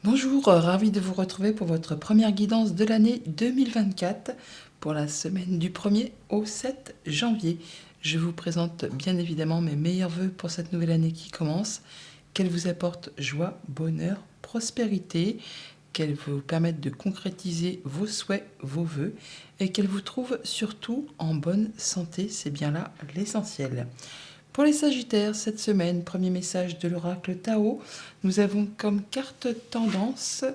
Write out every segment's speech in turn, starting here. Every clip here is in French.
Bonjour, ravi de vous retrouver pour votre première guidance de l'année 2024 pour la semaine du 1er au 7 janvier. Je vous présente bien évidemment mes meilleurs vœux pour cette nouvelle année qui commence, qu'elle vous apporte joie, bonheur, prospérité, qu'elle vous permette de concrétiser vos souhaits, vos vœux et qu'elle vous trouve surtout en bonne santé, c'est bien là l'essentiel. Pour les Sagittaires, cette semaine, premier message de l'oracle Tao, nous avons comme carte tendance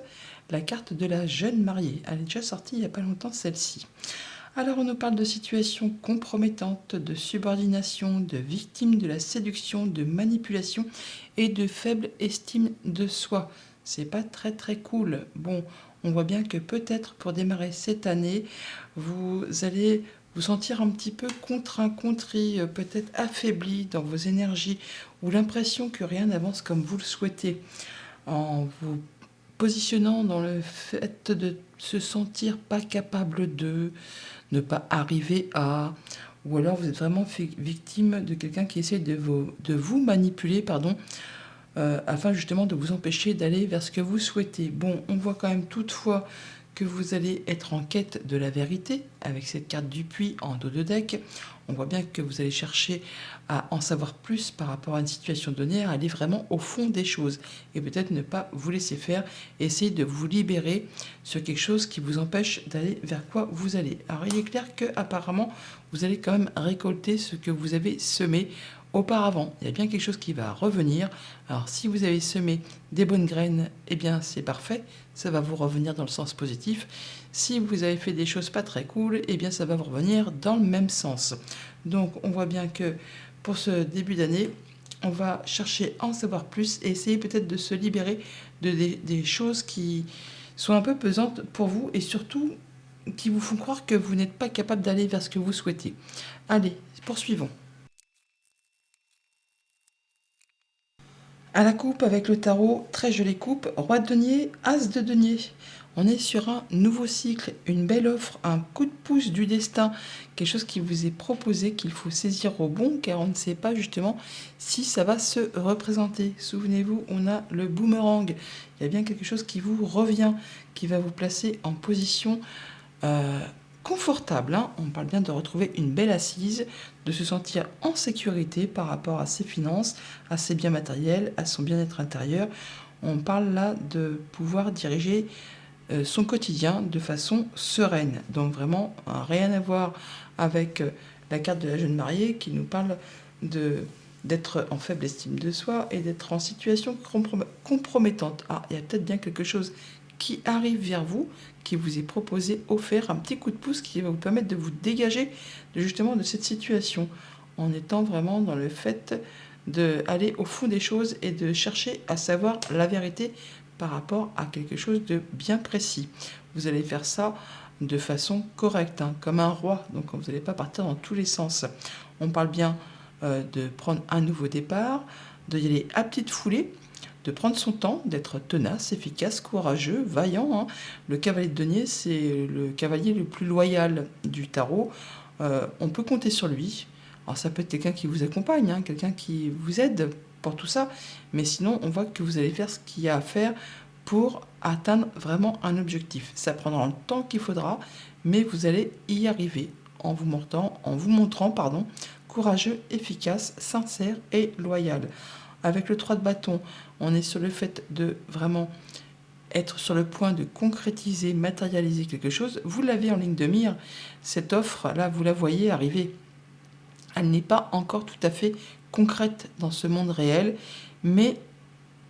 la carte de la jeune mariée. Elle est déjà sortie il n'y a pas longtemps celle-ci. Alors on nous parle de situations compromettantes, de subordination, de victimes de la séduction, de manipulation et de faible estime de soi. C'est pas très très cool. Bon, on voit bien que peut-être pour démarrer cette année, vous allez vous sentir un petit peu contraint, contrit, peut-être affaibli dans vos énergies ou l'impression que rien n'avance comme vous le souhaitez. En vous positionnant dans le fait de se sentir pas capable de, ne pas arriver à, ou alors vous êtes vraiment victime de quelqu'un qui essaie de vous manipuler, pardon, afin justement de vous empêcher d'aller vers ce que vous souhaitez. Bon, on voit quand même toutefois que vous allez être en quête de la vérité avec cette carte du puits en dos de deck. On voit bien que vous allez chercher à en savoir plus par rapport à une situation donnée, à aller vraiment au fond des choses et peut-être ne pas vous laisser faire, essayer de vous libérer sur quelque chose qui vous empêche d'aller vers quoi vous allez. Alors il est clair que apparemment vous allez quand même récolter ce que vous avez semé auparavant. Il y a bien quelque chose qui va revenir. Alors si vous avez semé des bonnes graines, eh bien c'est parfait, ça va vous revenir dans le sens positif. Si vous avez fait des choses pas très cool, eh bien ça va vous revenir dans le même sens. Donc on voit bien que pour ce début d'année, on va chercher à en savoir plus et essayer peut-être de se libérer des choses qui sont un peu pesantes pour vous et surtout qui vous font croire que vous n'êtes pas capable d'aller vers ce que vous souhaitez. Allez, poursuivons. À la coupe avec le tarot, très jolie coupe, roi de denier, as de denier. On est sur un nouveau cycle, une belle offre, un coup de pouce du destin, quelque chose qui vous est proposé, qu'il faut saisir au bon, car on ne sait pas justement si ça va se représenter. Souvenez-vous, on a le boomerang. Il y a bien quelque chose qui vous revient, qui va vous placer en position euh, confortable. Hein. On parle bien de retrouver une belle assise, de se sentir en sécurité par rapport à ses finances, à ses biens matériels, à son bien-être intérieur. On parle là de pouvoir diriger son quotidien de façon sereine. Donc vraiment, rien à voir avec la carte de la jeune mariée qui nous parle d'être en faible estime de soi et d'être en situation compromettante. Ah, il y a peut-être bien quelque chose qui arrive vers vous, qui vous est proposé, offert, un petit coup de pouce qui va vous permettre de vous dégager justement de cette situation, en étant vraiment dans le fait d'aller au fond des choses et de chercher à savoir la vérité par rapport à quelque chose de bien précis. Vous allez faire ça de façon correcte, hein, comme un roi, donc vous n'allez pas partir dans tous les sens. On parle bien de prendre un nouveau départ, d'y aller à petite foulée, de prendre son temps, d'être tenace, efficace, courageux, vaillant. Hein. Le cavalier de denier, c'est le cavalier le plus loyal du tarot. On peut compter sur lui. Alors ça peut être quelqu'un qui vous accompagne, hein, quelqu'un qui vous aide pour tout ça, mais sinon on voit que vous allez faire ce qu'il y a à faire pour atteindre vraiment un objectif. Ça prendra le temps qu'il faudra, mais vous allez y arriver en vous montrant, courageux, efficace, sincère et loyal. Avec le 3 de bâton, on est sur le fait de vraiment être sur le point de concrétiser, matérialiser quelque chose. Vous l'avez en ligne de mire, cette offre-là, vous la voyez arriver. Elle n'est pas encore tout à fait concrète dans ce monde réel, mais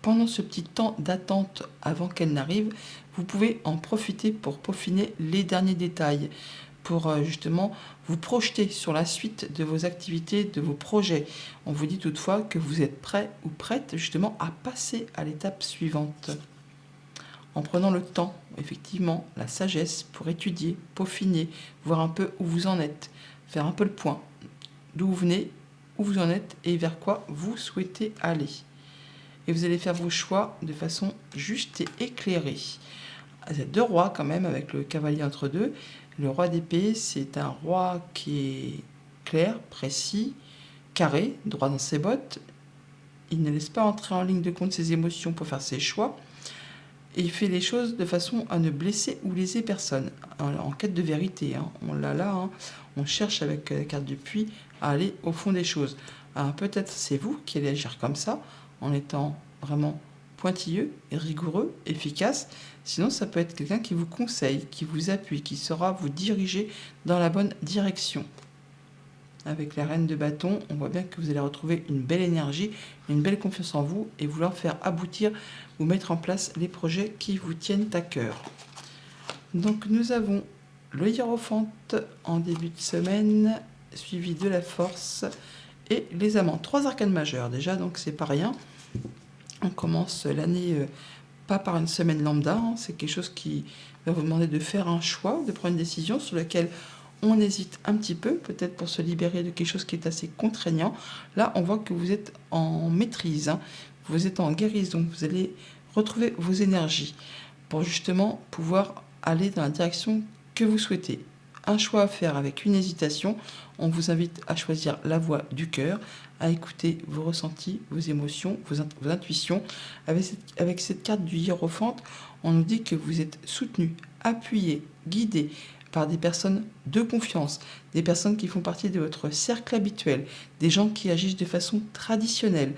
pendant ce petit temps d'attente avant qu'elle n'arrive, vous pouvez en profiter pour peaufiner les derniers détails, pour justement vous projeter sur la suite de vos activités, de vos projets. On vous dit toutefois que vous êtes prêt ou prête justement à passer à l'étape suivante. En prenant le temps, effectivement, la sagesse pour étudier, peaufiner, voir un peu où vous en êtes, faire un peu le point, d'où vous venez, où vous en êtes et vers quoi vous souhaitez aller. Et vous allez faire vos choix de façon juste et éclairée. Vous êtes deux rois quand même, avec le cavalier entre deux. Le roi d'épée, c'est un roi qui est clair, précis, carré, droit dans ses bottes. Il ne laisse pas entrer en ligne de compte ses émotions pour faire ses choix. et il fait les choses de façon à ne blesser ou léser personne, en quête de vérité. Hein. On l'a là, hein. On cherche avec la carte du puits à aller au fond des choses. Alors peut-être c'est vous qui allez agir comme ça, en étant vraiment pointilleux, et rigoureux, efficace. Sinon, ça peut être quelqu'un qui vous conseille, qui vous appuie, qui saura vous diriger dans la bonne direction. Avec la reine de bâton, on voit bien que vous allez retrouver une belle énergie, une belle confiance en vous et vouloir faire aboutir ou mettre en place les projets qui vous tiennent à cœur. Donc nous avons le hiérophante en début de semaine, suivi de la force et les amants. 3 arcanes majeures déjà, donc c'est pas rien. On commence l'année pas par une semaine lambda, hein, c'est quelque chose qui va vous demander de faire un choix, de prendre une décision sur laquelle on hésite un petit peu, peut-être pour se libérer de quelque chose qui est assez contraignant. Là, on voit que vous êtes en maîtrise, hein, vous êtes en guérison, vous allez retrouver vos énergies pour justement pouvoir aller dans la direction que vous souhaitez. Un choix à faire avec une hésitation, on vous invite à choisir la voie du cœur, à écouter vos ressentis, vos émotions, vos intuitions. Avec cette carte du hiérophante, on nous dit que vous êtes soutenu, appuyé, guidé par des personnes de confiance, des personnes qui font partie de votre cercle habituel, des gens qui agissent de façon traditionnelle.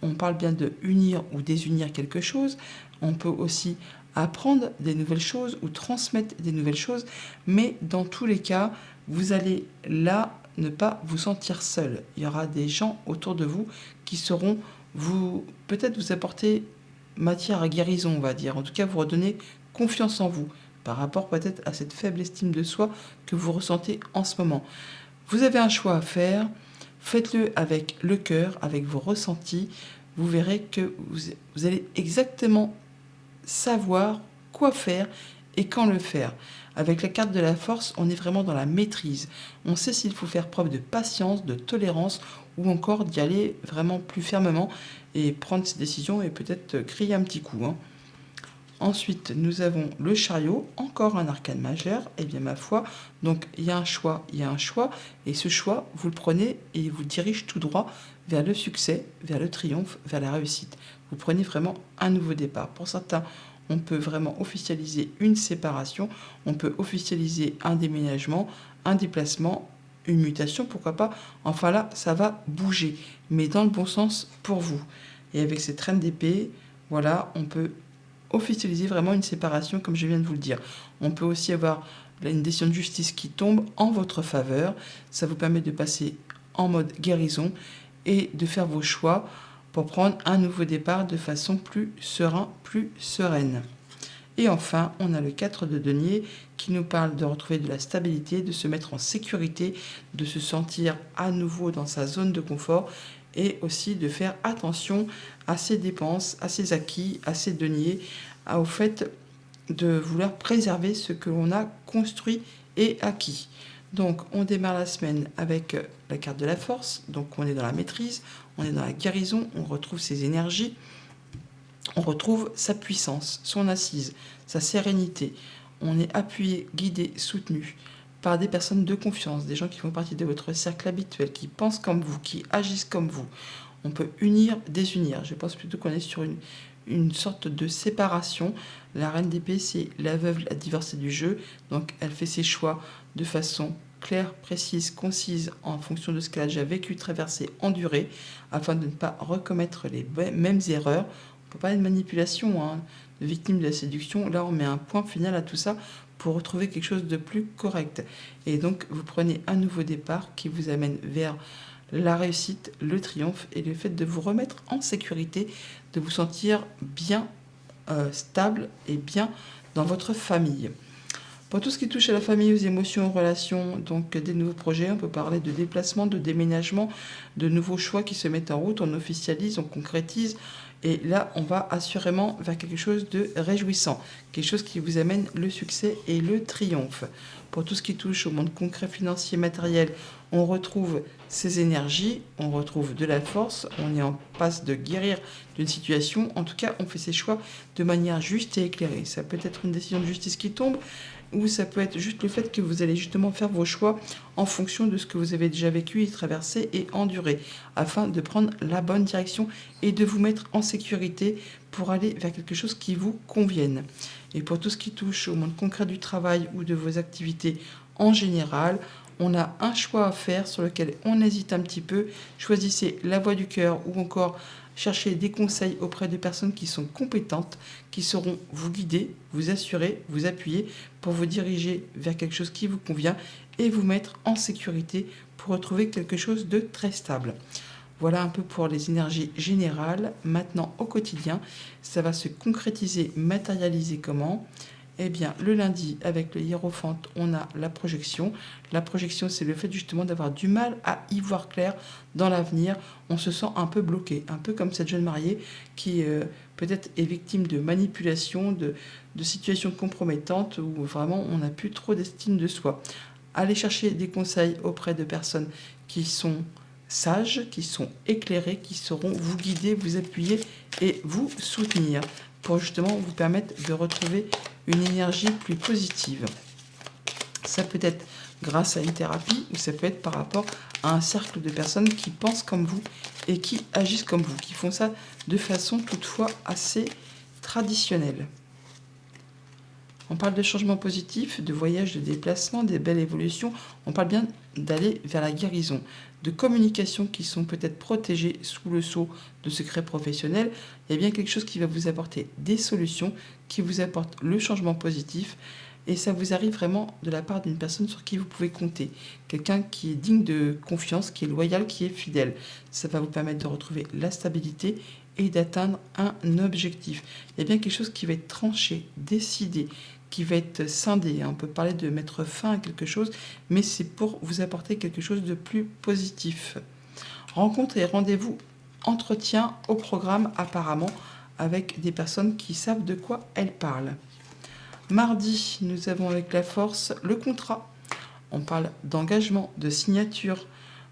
On parle bien de unir ou désunir quelque chose, on peut aussi apprendre des nouvelles choses ou transmettre des nouvelles choses, mais dans tous les cas, vous allez là ne pas vous sentir seul. Il y aura des gens autour de vous qui sauront peut-être vous apporter matière à guérison, on va dire, en tout cas vous redonner confiance en vous, par rapport peut-être à cette faible estime de soi que vous ressentez en ce moment. Vous avez un choix à faire, faites-le avec le cœur, avec vos ressentis. Vous verrez que vous allez exactement savoir quoi faire et quand le faire. Avec la carte de la force, on est vraiment dans la maîtrise. On sait s'il faut faire preuve de patience, de tolérance ou encore d'y aller vraiment plus fermement et prendre ses décisions et peut-être crier un petit coup. Hein. Ensuite, nous avons le chariot, encore un arcane majeur. Eh bien, ma foi, donc il y a un choix, et ce choix, vous le prenez et il vous dirige tout droit vers le succès, vers le triomphe, vers la réussite. Vous prenez vraiment un nouveau départ. Pour certains, on peut vraiment officialiser une séparation, on peut officialiser un déménagement, un déplacement, une mutation, pourquoi pas. Enfin là, ça va bouger, mais dans le bon sens pour vous. Et avec cette reine d'épée, voilà, on peut officialiser vraiment une séparation, comme je viens de vous le dire. On peut aussi avoir une décision de justice qui tombe en votre faveur. Ça vous permet de passer en mode guérison et de faire vos choix pour prendre un nouveau départ de façon plus serein, plus sereine. Et enfin, on a le 4 de denier qui nous parle de retrouver de la stabilité, de se mettre en sécurité, de se sentir à nouveau dans sa zone de confort et aussi de faire attention à ses dépenses, à ses acquis, à ses deniers, au fait de vouloir préserver ce que l'on a construit et acquis. Donc on démarre la semaine avec la carte de la force, donc on est dans la maîtrise, on est dans la guérison, on retrouve ses énergies, on retrouve sa puissance, son assise, sa sérénité. On est appuyé, guidé, soutenu par des personnes de confiance, des gens qui font partie de votre cercle habituel, qui pensent comme vous, qui agissent comme vous. On peut unir, désunir. Je pense plutôt qu'on est sur une sorte de séparation. La reine d'épée, c'est la veuve, la divorcée du jeu. Donc elle fait ses choix de façon claire, précise, concise, en fonction de ce qu'elle a déjà vécu, traversé, enduré, afin de ne pas recommettre les mêmes erreurs. On ne peut pas parler de manipulation, hein, de victime de la séduction. Là, on met un point final à tout ça pour retrouver quelque chose de plus correct. Et donc, vous prenez un nouveau départ qui vous amène vers la réussite, le triomphe et le fait de vous remettre en sécurité, de vous sentir bien stable et bien dans votre famille. Pour tout ce qui touche à la famille, aux émotions, aux relations, donc des nouveaux projets, on peut parler de déplacement, de déménagement, de nouveaux choix qui se mettent en route, on officialise, on concrétise. Et là, on va assurément vers quelque chose de réjouissant, quelque chose qui vous amène le succès et le triomphe. Pour tout ce qui touche au monde concret, financier, matériel, on retrouve ses énergies, on retrouve de la force, on est en passe de guérir d'une situation. En tout cas, on fait ses choix de manière juste et éclairée. Ça peut être une décision de justice qui tombe, ou ça peut être juste le fait que vous allez justement faire vos choix en fonction de ce que vous avez déjà vécu et traversé et enduré, afin de prendre la bonne direction et de vous mettre en sécurité pour aller vers quelque chose qui vous convienne. Et pour tout ce qui touche au monde concret du travail ou de vos activités en général, on a un choix à faire sur lequel on hésite un petit peu. Choisissez la voie du cœur ou encore cherchez des conseils auprès de personnes qui sont compétentes, qui sauront vous guider, vous assurer, vous appuyer pour vous diriger vers quelque chose qui vous convient et vous mettre en sécurité pour retrouver quelque chose de très stable. Voilà un peu pour les énergies générales. Maintenant, au quotidien, ça va se concrétiser, matérialiser comment ? Eh bien, le lundi, avec le hiérophante, on a la projection. La projection, c'est le fait justement d'avoir du mal à y voir clair dans l'avenir. On se sent un peu bloqué, un peu comme cette jeune mariée qui peut-être est victime de manipulation, de situations compromettantes où vraiment on n'a plus trop d'estime de soi. Allez chercher des conseils auprès de personnes qui sont sages, qui sont éclairées, qui sauront vous guider, vous appuyer et vous soutenir pour justement vous permettre de retrouver une énergie plus positive. Ça peut être grâce à une thérapie ou ça peut être par rapport à un cercle de personnes qui pensent comme vous et qui agissent comme vous, qui font ça de façon toutefois assez traditionnelle. On parle de changement positif, de voyage, de déplacement, des belles évolutions. On parle bien d'aller vers la guérison, de communications qui sont peut-être protégées sous le sceau de secret professionnel. Il y a bien quelque chose qui va vous apporter des solutions, qui vous apporte le changement positif. Et ça vous arrive vraiment de la part d'une personne sur qui vous pouvez compter. Quelqu'un qui est digne de confiance, qui est loyal, qui est fidèle. Ça va vous permettre de retrouver la stabilité et d'atteindre un objectif. Il y a bien quelque chose qui va être tranché, décidé, qui va être scindé. On peut parler de mettre fin à quelque chose, mais c'est pour vous apporter quelque chose de plus positif. Rencontre et rendez-vous, entretien au programme apparemment, avec des personnes qui savent de quoi elles parlent. Mardi, nous avons avec la force le contrat. On parle d'engagement, de signature,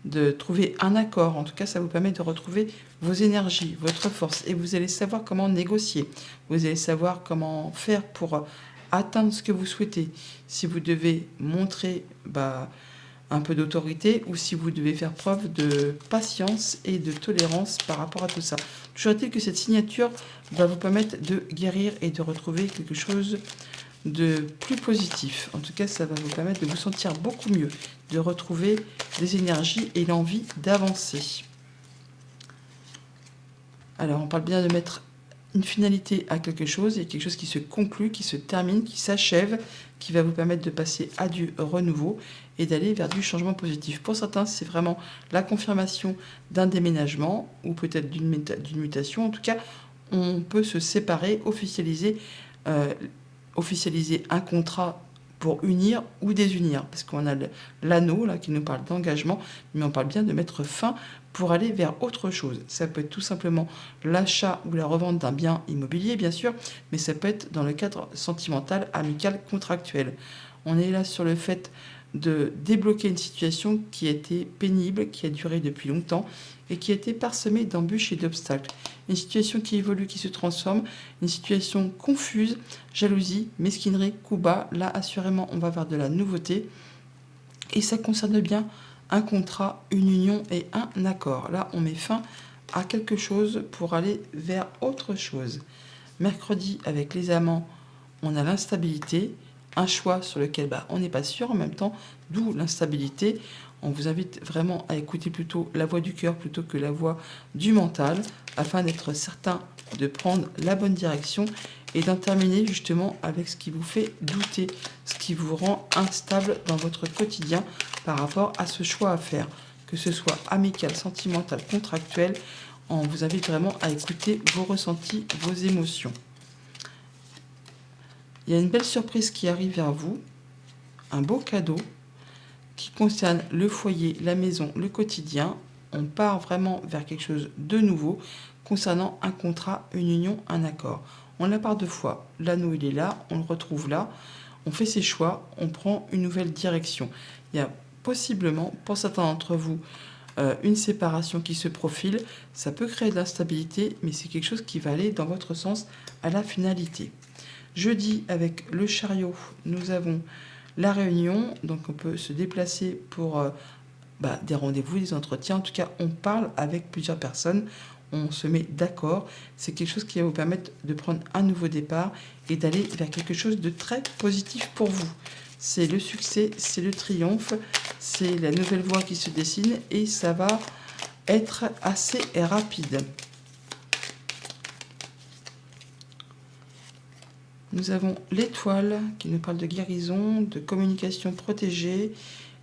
de trouver un accord. En tout cas, ça vous permet de retrouver vos énergies, votre force. Et vous allez savoir comment négocier. Vous allez savoir comment faire pour atteindre ce que vous souhaitez. Si vous devez montrer un peu d'autorité ou si vous devez faire preuve de patience et de tolérance par rapport à tout ça. Toujours est-il que cette signature va vous permettre de guérir et de retrouver quelque chose de plus positif. En tout cas, ça va vous permettre de vous sentir beaucoup mieux, de retrouver des énergies et l'envie d'avancer. Alors, on parle bien de mettre une finalité à quelque chose, et quelque chose qui se conclut, qui se termine, qui s'achève, qui va vous permettre de passer à du renouveau et d'aller vers du changement positif. Pour certains, c'est vraiment la confirmation d'un déménagement ou peut-être d'une mutation. En tout cas, on peut se séparer, officialiser un contrat pour unir ou désunir, parce qu'on a l'anneau là qui nous parle d'engagement, mais on parle bien de mettre fin pour aller vers autre chose. Ça peut être tout simplement l'achat ou la revente d'un bien immobilier, bien sûr, mais ça peut être dans le cadre sentimental, amical, contractuel. On est là sur le fait de débloquer une situation qui a été pénible, qui a duré depuis longtemps et qui a été parsemée d'embûches et d'obstacles. Une situation qui évolue, qui se transforme, une situation confuse, jalousie, mesquinerie, coup bas. Là, assurément, on va vers de la nouveauté. Et ça concerne bien un contrat, une union et un accord. Là, on met fin à quelque chose pour aller vers autre chose. Mercredi, avec les amants, on a l'instabilité, un choix sur lequel on n'est pas sûr en même temps, d'où l'instabilité. On vous invite vraiment à écouter plutôt la voix du cœur plutôt que la voix du mental, afin d'être certain de prendre la bonne direction et d'en terminer justement avec ce qui vous fait douter, ce qui vous rend instable dans votre quotidien par rapport à ce choix à faire, que ce soit amical, sentimental, contractuel. On vous invite vraiment à écouter vos ressentis, vos émotions. Il y a une belle surprise qui arrive vers vous, un beau cadeau qui concerne le foyer, la maison, le quotidien. On part vraiment vers quelque chose de nouveau concernant un contrat, une union, un accord. On l'a par deux fois. L'anneau, il est là, on le retrouve là. On fait ses choix, on prend une nouvelle direction. Il y a possiblement, pour certains d'entre vous, une séparation qui se profile. Ça peut créer de l'instabilité, mais c'est quelque chose qui va aller dans votre sens à la finalité. Jeudi, avec le chariot, nous avons la réunion. Donc on peut se déplacer pour des rendez-vous, des entretiens. En tout cas, on parle avec plusieurs personnes. On se met d'accord. C'est quelque chose qui va vous permettre de prendre un nouveau départ et d'aller vers quelque chose de très positif pour vous. C'est le succès, c'est le triomphe, c'est la nouvelle voie qui se dessine et ça va être assez rapide. Nous avons l'étoile qui nous parle de guérison, de communication protégée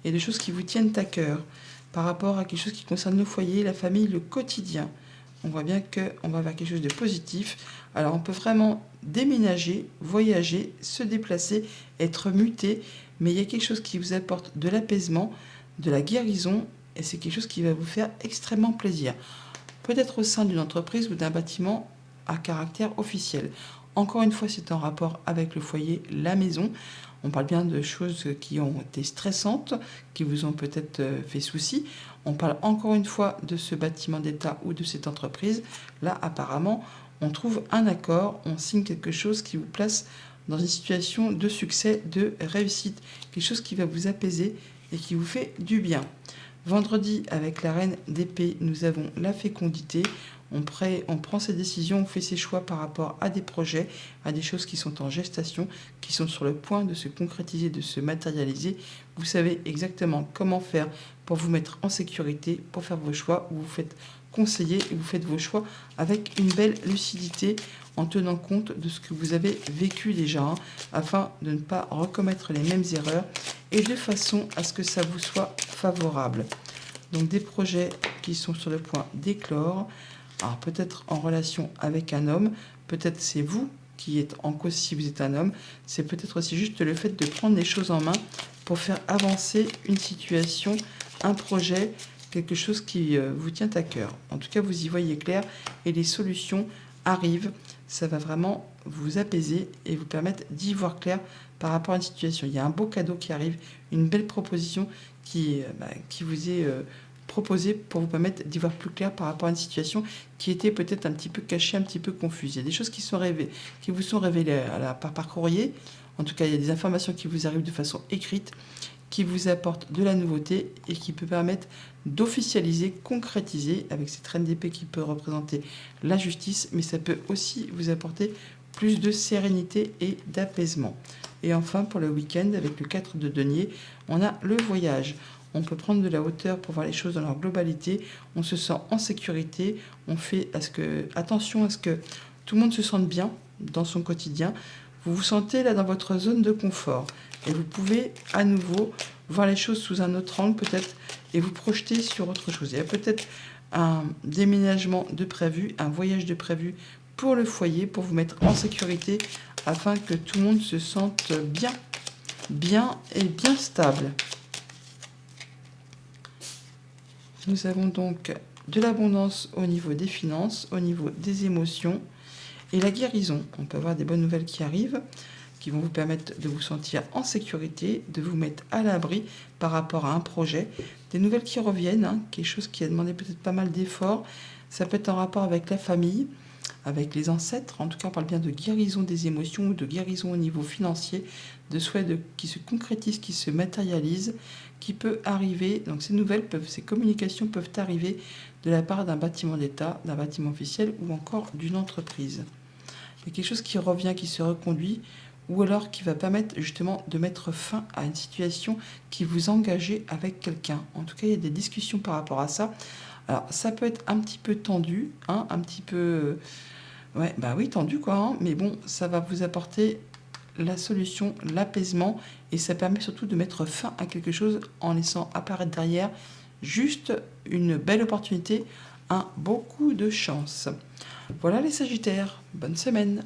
et de choses qui vous tiennent à cœur par rapport à quelque chose qui concerne le foyer, la famille, le quotidien. On voit bien qu'on va vers quelque chose de positif. Alors on peut vraiment déménager, voyager, se déplacer, être muté, mais il y a quelque chose qui vous apporte de l'apaisement, de la guérison, et c'est quelque chose qui va vous faire extrêmement plaisir. Peut-être au sein d'une entreprise ou d'un bâtiment à caractère officiel. Encore une fois, c'est en rapport avec le foyer, la maison. On parle bien de choses qui ont été stressantes, qui vous ont peut-être fait souci. On parle encore une fois de ce bâtiment d'État ou de cette entreprise. Là, apparemment, on trouve un accord, on signe quelque chose qui vous place dans une situation de succès, de réussite. Quelque chose qui va vous apaiser et qui vous fait du bien. Vendredi, avec la reine d'épée, nous avons la fécondité. On prend ses décisions, on fait ses choix par rapport à des projets, à des choses qui sont en gestation, qui sont sur le point de se concrétiser, de se matérialiser. Vous savez exactement comment faire pour vous mettre en sécurité, pour faire vos choix. Vous vous faites conseiller et vous faites vos choix avec une belle lucidité en tenant compte de ce que vous avez vécu déjà, afin de ne pas recommettre les mêmes erreurs et de façon à ce que ça vous soit favorable. Donc des projets qui sont sur le point d'éclore. Alors peut-être en relation avec un homme, peut-être c'est vous qui êtes en cause si vous êtes un homme, c'est peut-être aussi juste le fait de prendre les choses en main pour faire avancer une situation, un projet, quelque chose qui vous tient à cœur. En tout cas, vous y voyez clair et les solutions arrivent. Ça va vraiment vous apaiser et vous permettre d'y voir clair par rapport à une situation. Il y a un beau cadeau qui arrive, une belle proposition qui vous est proposé pour vous permettre d'y voir plus clair par rapport à une situation qui était peut-être un petit peu cachée, un petit peu confuse. Il y a des choses qui vous sont révélées par courrier. En tout cas, il y a des informations qui vous arrivent de façon écrite, qui vous apportent de la nouveauté et qui peut permettre d'officialiser, concrétiser avec cette reine d'épée qui peut représenter la justice, mais ça peut aussi vous apporter plus de sérénité et d'apaisement. Et enfin, pour le week-end, avec le 4 de denier, on a le voyage. On peut prendre de la hauteur pour voir les choses dans leur globalité. On se sent en sécurité. On fait attention à ce que tout le monde se sente bien dans son quotidien. Vous vous sentez là dans votre zone de confort. Et vous pouvez à nouveau voir les choses sous un autre angle peut-être et vous projeter sur autre chose. Il y a peut-être un déménagement de prévu, un voyage de prévu pour le foyer, pour vous mettre en sécurité afin que tout le monde se sente bien et bien stable. Nous avons donc de l'abondance au niveau des finances, au niveau des émotions et la guérison. On peut avoir des bonnes nouvelles qui arrivent, qui vont vous permettre de vous sentir en sécurité, de vous mettre à l'abri par rapport à un projet. Des nouvelles qui reviennent, quelque chose qui a demandé peut-être pas mal d'efforts. Ça peut être en rapport avec la famille, avec les ancêtres. En tout cas, on parle bien de guérison des émotions ou de guérison au niveau financier, de souhaits qui se concrétisent, qui se matérialisent, qui peut arriver. Donc ces communications peuvent arriver de la part d'un bâtiment d'État, d'un bâtiment officiel ou encore d'une entreprise. Il y a quelque chose qui revient, qui se reconduit, ou alors qui va permettre justement de mettre fin à une situation qui vous engagez avec quelqu'un. En tout cas, il y a des discussions par rapport à ça. Alors, ça peut être un petit peu tendu, un petit peu... tendu quoi, mais bon, ça va vous apporter la solution, l'apaisement, et ça permet surtout de mettre fin à quelque chose en laissant apparaître derrière juste une belle opportunité, beaucoup de chance. Voilà les Sagittaires, bonne semaine.